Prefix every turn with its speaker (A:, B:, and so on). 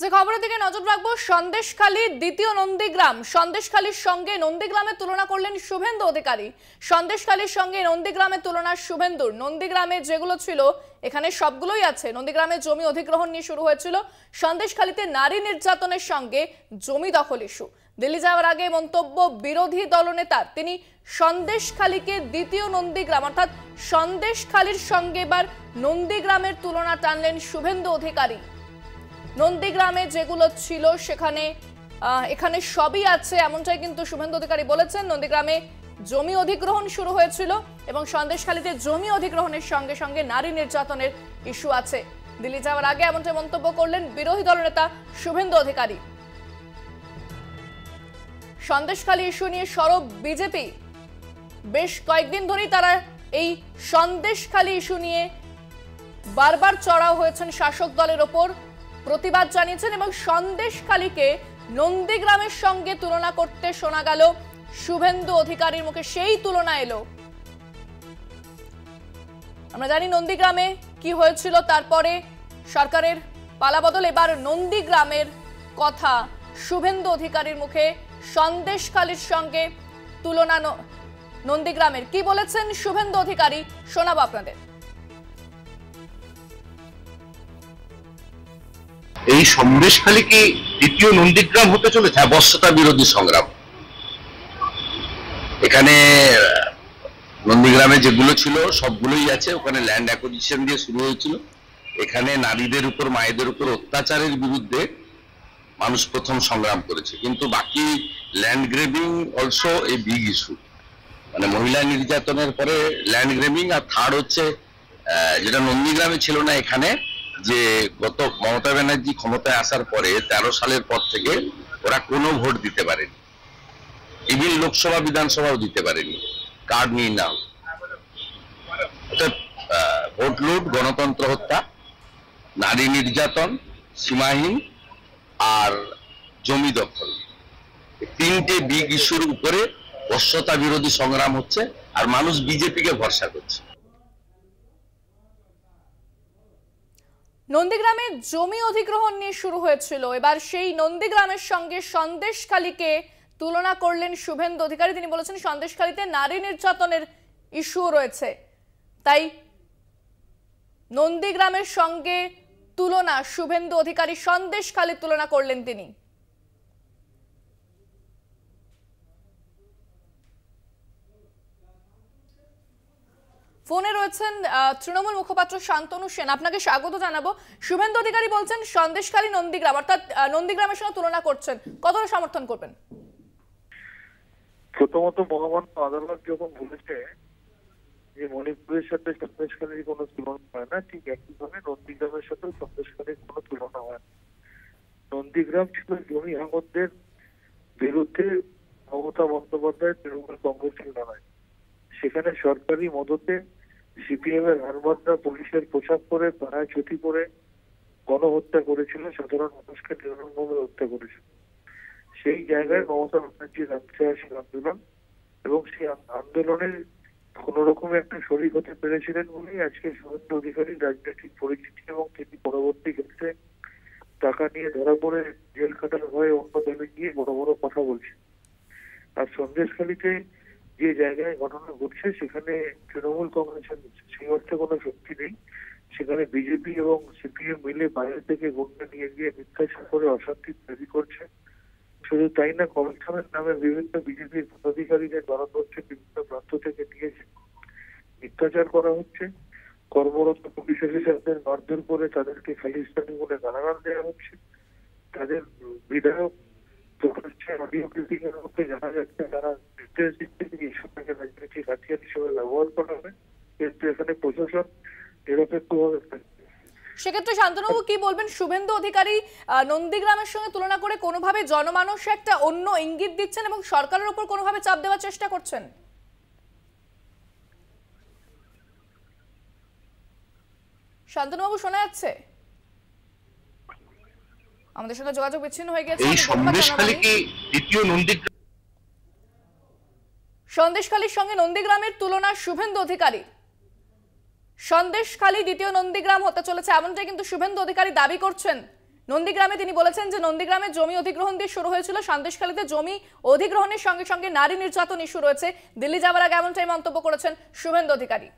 A: যে খবরের দিকে নজর রাখবো, সন্দেশখালী দ্বিতীয় নন্দীগ্রাম। সন্দেশখালীর সঙ্গে নন্দীগ্রামের তুলনা করলেন শুভেন্দু অধিকারী। সন্দেশখালীর সঙ্গে নন্দীগ্রামের তুলনা শুভেন্দুর। নন্দীগ্রামে যেগুলো ছিল এখানে সবগুলোই আছে। নন্দীগ্রামে জমি অধিগ্রহণ নিয়ে শুরু হয়েছিল, সন্দেশখালীতে নারী নির্যাতনের সঙ্গে জমি দখল ইস্যু। দিল্লি যাওয়ার আগে মন্তব্য বিরোধী দলনেতার, তিনি সন্দেশখালীকে দ্বিতীয় নন্দীগ্রাম অর্থাৎ সন্দেশখালীর সঙ্গে এবার নন্দীগ্রামের তুলনা টানলেন শুভেন্দু অধিকারী। নন্দীগ্রামে যেগুলো ছিল সেখানে এখানে সবই আছে, এমনটাই কিন্তু শুভেন্দু অধিকারী বলেছেন। নন্দীগ্রামে জমি অধিগ্রহণ শুরু হয়েছিল এবং সন্দেশখালীতে জমি অধিগ্রহণের সঙ্গে সঙ্গে নারী নির্যাতনের ইস্যু আছে। দিল্লি যাওয়ার আগে এমনটাই মন্তব্য করলেন বিরোধী দলনেতা শুভেন্দু অধিকারী। সন্দেশখালী ইস্যু নিয়ে সরব বিজেপি। বেশ কয়েকদিন ধরেই তারা এই সন্দেশখালী ইস্যু নিয়ে বারবার চড়াও হয়েছেন শাসক দলের ওপর, প্রতিবাদ জানিয়েছেন এবং সন্দেশখালীকে নন্দীগ্রামের সঙ্গে তুলনা করতে শোনা গেল শুভেন্দু অধিকারীর মুখে। সেই তুলনা এলো। আমরা জানি নন্দীগ্রামে কি হয়েছিল, তারপরে সরকারের পালাবদল। এবার নন্দীগ্রামের কথা শুভেন্দু অধিকারীর মুখে। সন্দেশখালীর সঙ্গে তুলনা নন্দীগ্রামের। কি বলেছেন শুভেন্দু অধিকারী শোনাবো আপনাদের।
B: এই সন্দেশখালী কি দ্বিতীয় নন্দীগ্রাম হতে চলেছে? বর্ষতা বিরোধী সংগ্রাম। এখানে নন্দীগ্রামে যেগুলো ছিল সবগুলোই আছে। ওখানে ল্যান্ড অ্যাকুইজিশন দিয়ে শুরু হয়েছিল। এখানে নারীদের উপর, মায়েদের উপর অত্যাচারের বিরুদ্ধে মানুষ প্রথম সংগ্রাম করেছে। কিন্তু বাকি land grabbing also a big issue. মানে মহিলা নির্যাতনের পরে ল্যান্ড গ্রেবিং, আর থার্ড হচ্ছে যেটা নন্দীগ্রামে ছিল না এখানে, যে গত মমতা ব্যানার্জি ক্ষমতায় আসার পরে 13 সালের পর থেকে ওরা কোনো ভোট দিতে পারেনি, ইভিন লোকসভা বিধানসভাও দিতে পারেনি, কার্ড নিয়ে নাও। ভোট লুট, গণতন্ত্র হত্যা, নারী নির্যাতন সীমাহীন, আর জমি দখল, তিনটে বিগ ইস্যুর উপরে বর্ষতা বিরোধী সংগ্রাম হচ্ছে, আর মানুষ বিজেপিকে ভরসা করছে।
A: নন্দীগ্রামে জমি অধিগ্রহণ নিয়ে শুরু হয়েছিল, এবার সেই নন্দীগ্রামের সঙ্গে সন্দেশখালীকে তুলনা করলেন শুভেন্দু অধিকারী। তিনি বলেছেন সন্দেশখালীতে নারী নির্যাতনের ইস্যু রয়েছে, তাই নন্দীগ্রামের সঙ্গে তুলনা শুভেন্দু অধিকারী, সন্দেশখালীর তুলনা করলেন তিনি। ফোনে রয়েছেন তৃণমূল মুখপাত্র শান্তনু সেন, আপনাকে স্বাগত জানাবো। শুভেন্দু অধিকারী বলছেন সন্দেশখালী নন্দীগ্রাম অর্থাৎ নন্দীগ্রামের সঙ্গে তুলনা করছেন, কতটা সমর্থন করবেন?
C: প্রথমত মহামান্য আদালত যখন বলেছে যে মণিপুরের সাথে সন্দেশখালীর কোনো তুলনা হয় না, ঠিক একইভাবে নন্দীগ্রামের সাথে সন্দেশখালীর কোনো তুলনা হয় না। নন্দীগ্রাম ছিল জমি হাঙ্গরদের বিরুদ্ধে মমতা বন্দ্যোপাধ্যায় তৃণমূল কংগ্রেসের লড়াই। সেখানে সরকারি মদতে সিপিএম এর হারবাদরা পুলিশের পোশাক পরে, পাড়ায় ছুটি করে গণহত্যা করেছিল, সাধারণ মানুষকে নির্মমভাবে হত্যা করেছিল। সেই জায়গায় মমতা ব্যানার্জির ঐতিহাসিক আন্দোলন, এবং সেই আন্দোলনের কোন রকম একটা শরিক হতে পেরেছিলেন বলেই আজকে শুভেন্দু অধিকারীর রাজনৈতিক পরিচিতি, এবং তিনি পরবর্তী ক্ষেত্রে টাকা নিয়ে ধরা পড়ে জেল খাটার ভয়ে অন্য দলে গিয়ে বড় বড় কথা বলছেন। আর সন্দেশখালীতে যে জায়গায় ঘটনা ঘটছে সেখানে তৃণমূল কংগ্রেসের সেই অর্থে কোনো শক্তি নেই। সেখানে বিজেপি এবং সিপিএম মিলে বাইরে থেকে গুন্ডা নিয়ে গিয়ে মিথ্যাচার করে অশান্তি তৈরি করছে। শুধু তাই না, কমিশনের নামে বিভিন্ন বিজেপির পদাধিকারীদের ভারতবর্ষের বিভিন্ন প্রান্ত থেকে নিয়েছে, মিথ্যাচার করা হচ্ছে। কর্মরত পুলিশ অফিসারদের মারধর করে তাদেরকে খালিস্তানি বলে গালাগাল দেওয়া হচ্ছে। তাদের বিধায়ক অডিও ক্লিপিং এর মধ্যে জানা যাচ্ছে তারা নির্দেশ দিচ্ছে যে এইসবটাকে রাজনৈতিক হাতিয়ার হিসেবে ব্যবহার করা হবে, কিন্তু এখানে প্রশাসন নিরপেক্ষভাবে।
A: সেক্ষেত্রে শান্তনুবাবু কি বলবেন? শুভেন্দু অধিকারী নন্দীগ্রামের সঙ্গে তুলনা করে কোনোভাবে জনমানুষ একটা অন্য ইঙ্গিত দিচ্ছেন এবং সরকারের উপর কোনোভাবে চাপ দেওয়ার চেষ্টা করছেন। শান্তনুবাবু শোনা যাচ্ছে? আমাদের সাথে যোগাযোগ বিচ্ছিন্ন হয়ে গেছে।
B: এই সন্দেশখালী কি দ্বিতীয় নন্দীগ্রাম?
A: সন্দেশখালীর সঙ্গে নন্দীগ্রামের তুলনা শুভেন্দু অধিকারী। সন্দেশখালী দ্বিতীয় নন্দীগ্রাম হতে চলেছে এমনটাই কিন্তু শুভেন্দু অধিকারী দাবি করছেন। নন্দীগ্রামে তিনি বলেছেন যে নন্দীগ্রামে জমি অধিগ্রহণ দিয়ে শুরু হয়েছিল, সন্দেশখালীতে জমি অধিগ্রহণের সঙ্গে সঙ্গে নারী নির্যাতন ইস্যু রয়েছে। দিল্লি যাওয়ার আগে এমনটাই মন্তব্য করেছেন শুভেন্দু অধিকারী।